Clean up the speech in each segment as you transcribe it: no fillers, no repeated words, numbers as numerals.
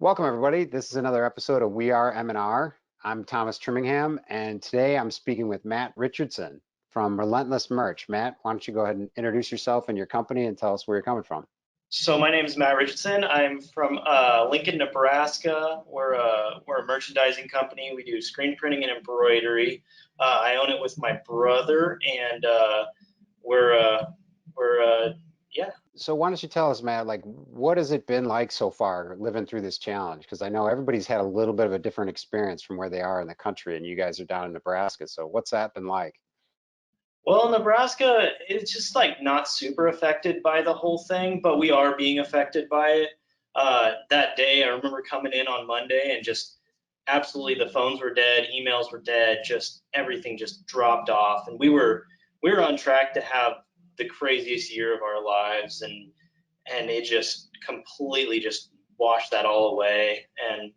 Welcome, everybody. This is another episode of We Are M&R. I'm Thomas Trimmingham, and today I'm speaking with Matt Richardson from Relentless Merch. Matt, why don't you go ahead and introduce yourself and your company and tell us where you're coming from? So my name is Matt Richardson. I'm from Lincoln, Nebraska. We're a merchandising company. We do screen printing and embroidery. I own it with my brother, and we're uh, we're yeah. So why don't you tell us, Matt, like what has it been like so far living through this challenge? Because I know everybody's had a little bit of a different experience from where they are in the country, and you guys are down in Nebraska. So what's that been like? Well, Nebraska, it's just like not super affected by the whole thing, but we are being affected by it. That day, I remember coming in on Monday and just absolutely the phones were dead, emails were dead, just everything just dropped off, and we were on track to have the craziest year of our lives, and it just completely just washed that all away. And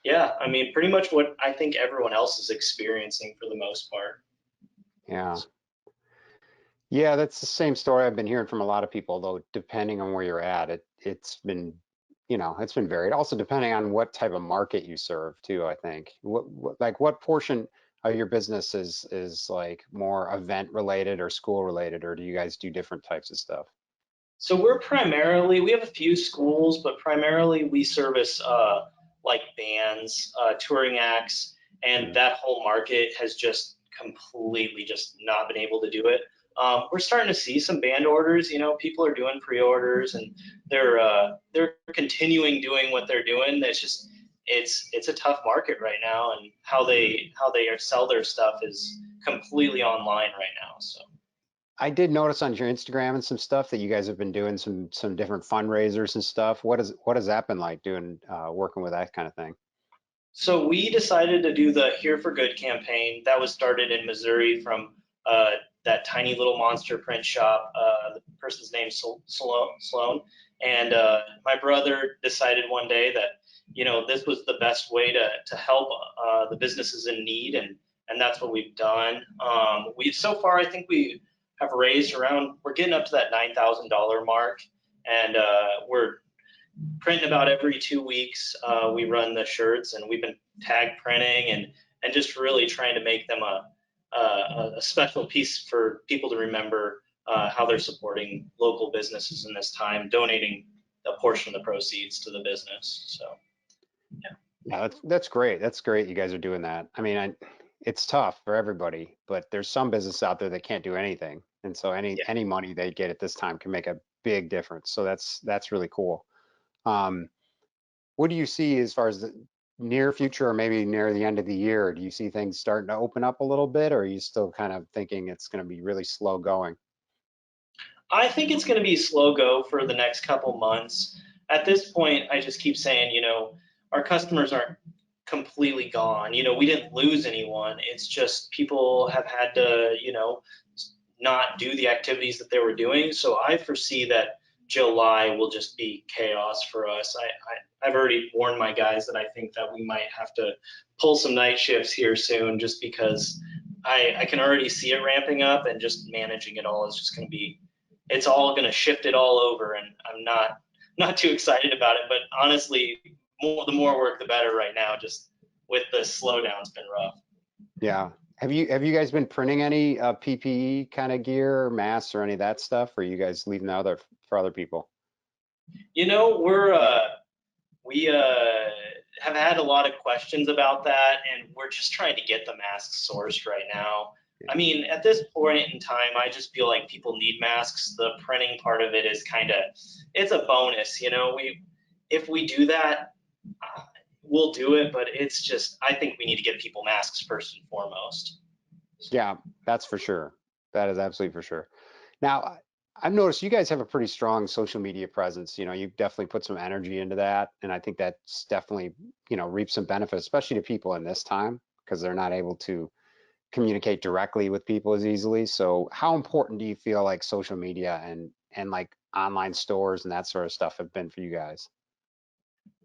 yeah, I mean, pretty much what I think everyone else is experiencing for the most part. Yeah. Yeah, that's the same story I've been hearing from a lot of people, though, depending on where you're at, it's been, it's been varied. Also, depending on what type of market you serve too, I think. What portion of your business is like more event related or school related, or do you guys do different types of stuff? So we have a few schools, but primarily we service like bands, touring acts, and Mm. that whole market has just completely just not been able to do it. We're starting to see some band orders. People are doing pre-orders and they're continuing doing what they're doing. It's just it's a tough market right now, and how they sell their stuff is completely online right now. So. I did notice on your Instagram and some stuff that you guys have been doing some different fundraisers and stuff. What has that been like doing working with that kind of thing? So we decided to do the Here for Good campaign that was started in Missouri from uh, that tiny little monster print shop. The person's name is Sloan, and my brother decided one day that this was the best way to help the businesses in need, and that's what we've done. We so far I think we have raised around we're getting up to that $9,000 mark, and we're printing about every 2 weeks. We run the shirts, and we've been tag printing and just really trying to make them a special piece for people to remember how they're supporting local businesses in this time, donating a portion of the proceeds to the business. So yeah, Yeah, that's great. That's great. You guys are doing that. I mean, it's tough for everybody, but there's some business out there that can't do anything, and so yeah. any money they get at this time can make a big difference. So that's really cool. Um, what do you see as far as the near future, or maybe near the end of the year? Do you see things starting to open up a little bit, or are you still kind of thinking it's going to be really slow going? I think it's going to be slow go for the next couple months. At this point, I just keep saying, our customers aren't completely gone. We didn't lose anyone. It's just people have had to, not do the activities that they were doing. So I foresee that July will just be chaos for us. I've already warned my guys that I think that we might have to pull some night shifts here soon, just because I can already see it ramping up, and just managing it all is just going to be it's all going to shift it all over, and I'm not too excited about it. But honestly, the more work, the better right now. Just with the slowdown, it's been rough. Yeah. Have you guys been printing any PPE kind of gear, or masks, or any of that stuff, or are you guys leaving the other for other people? We have had a lot of questions about that, and we're just trying to get the masks sourced right now. I Yeah. mean, at this point in time, I just feel like people need masks. The printing part of it is it's a bonus. If we do that, uh, we'll do it, but it's just, I think we need to get people masks first and foremost. Yeah, that's for sure. That is absolutely for sure. Now, I've noticed you guys have a pretty strong social media presence. You've definitely put some energy into that, and I think that's definitely, reaped some benefits, especially to people in this time because they're not able to communicate directly with people as easily. So, how important do you feel like social media and like online stores and that sort of stuff have been for you guys?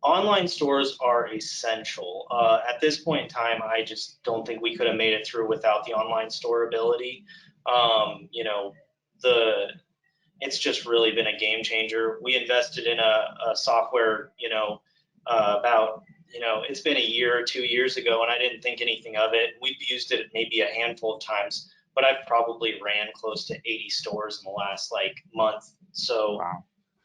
Online stores are essential. At this point in time, I just don't think we could have made it through without the online store ability. The it's just really been a game changer. We invested in a software, about, it's been a year or 2 years ago, and I didn't think anything of it. We've used it maybe a handful of times, but I've probably ran close to 80 stores in the last like month. So Wow.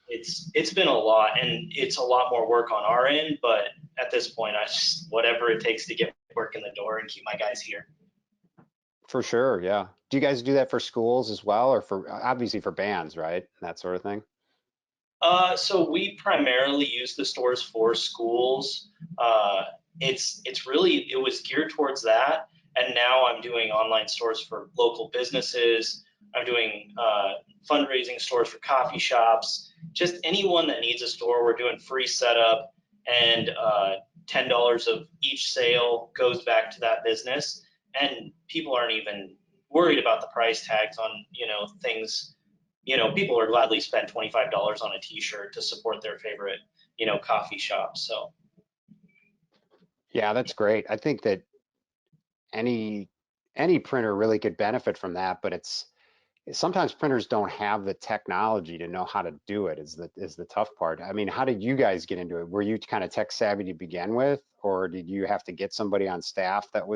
it's been a lot, and it's a lot more work on our end. But at this point, I just whatever it takes to get work in the door and keep my guys here. For sure, yeah. Do you guys do that for schools as well, or for obviously for bands, right? That sort of thing? So we primarily use the stores for schools. Uh, it's really it was geared towards that, and now I'm doing online stores for local businesses. I'm doing fundraising stores for coffee shops. Just anyone that needs a store, we're doing free setup, and $10 of each sale goes back to that business. And people aren't even worried about the price tags on things. People are gladly spend $25 on a t-shirt to support their favorite, coffee shop. So, Yeah, that's great. I think that any any printer really could benefit from that, but it's sometimes printers don't have the technology to know how to do it is the tough part. I mean, how did you guys get into it? Were you kind of tech savvy to begin with, or did you have to get somebody on staff that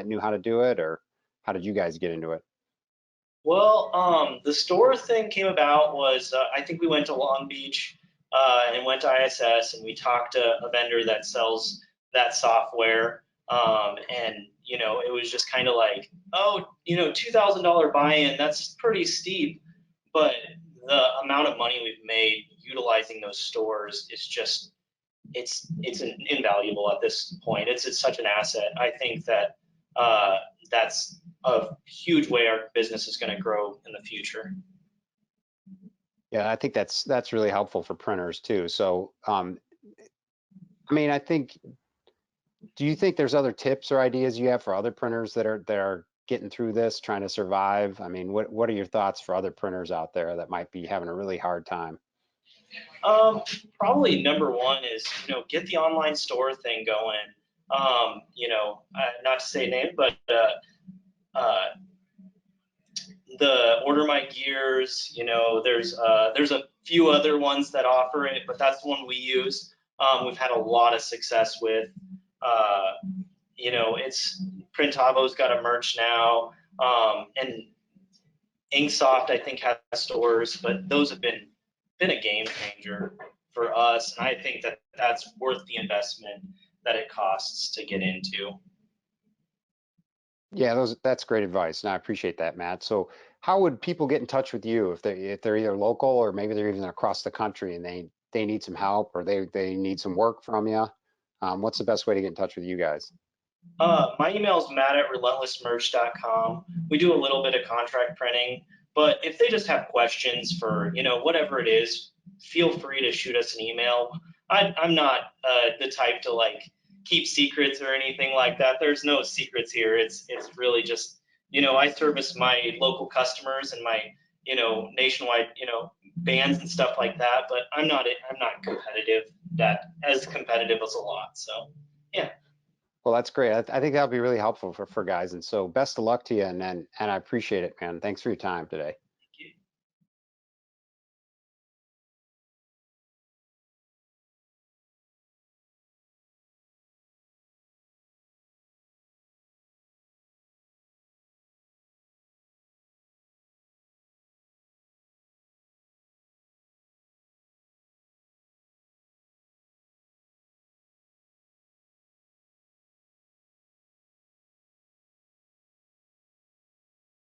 knew how to do it, or how did you guys get into it? well, the store thing came about was I think we went to Long Beach and went to ISS, and we talked to a vendor that sells that software. And it was just kind of like, oh, $2,000 buy-in, that's pretty steep. But the amount of money we've made utilizing those stores is just invaluable at this point. It's such an asset. I think that uh, that's a huge way our business is going to grow in the future. Yeah, I think that's really helpful for printers too. So, I mean, I think, do you think there's other tips or ideas you have for other printers that are getting through this, trying to survive? I mean, what are your thoughts for other printers out there that might be having a really hard time? Um, Probably number one is get the online store thing going. Not to say name, but uh, the Order My Gears. There's a few other ones that offer it, but that's the one we use. We've had a lot of success with. Uh, it's Printavo's got a merch now, and Inksoft I think has stores, but those have been a game changer for us, and I think that that's worth the investment that it costs to get into. Yeah, that's great advice, and I appreciate that, Matt. So, how would people get in touch with you if they're either local or maybe they're even across the country and they need some help or they need some work from you? What's the best way to get in touch with you guys? My email is matt@relentlessmerch.com. We do a little bit of contract printing, but if they just have questions for, whatever it is, feel free to shoot us an email. I'm not the type to like keep secrets or anything like that. There's no secrets here. It's really just, I service my local customers and my, nationwide, bands and stuff like that, but I'm not competitive, that as competitive as a lot. So, yeah. Well, that's great. I think that'll be really helpful for guys. And so, best of luck to you, and I appreciate it, man. Thanks for your time today.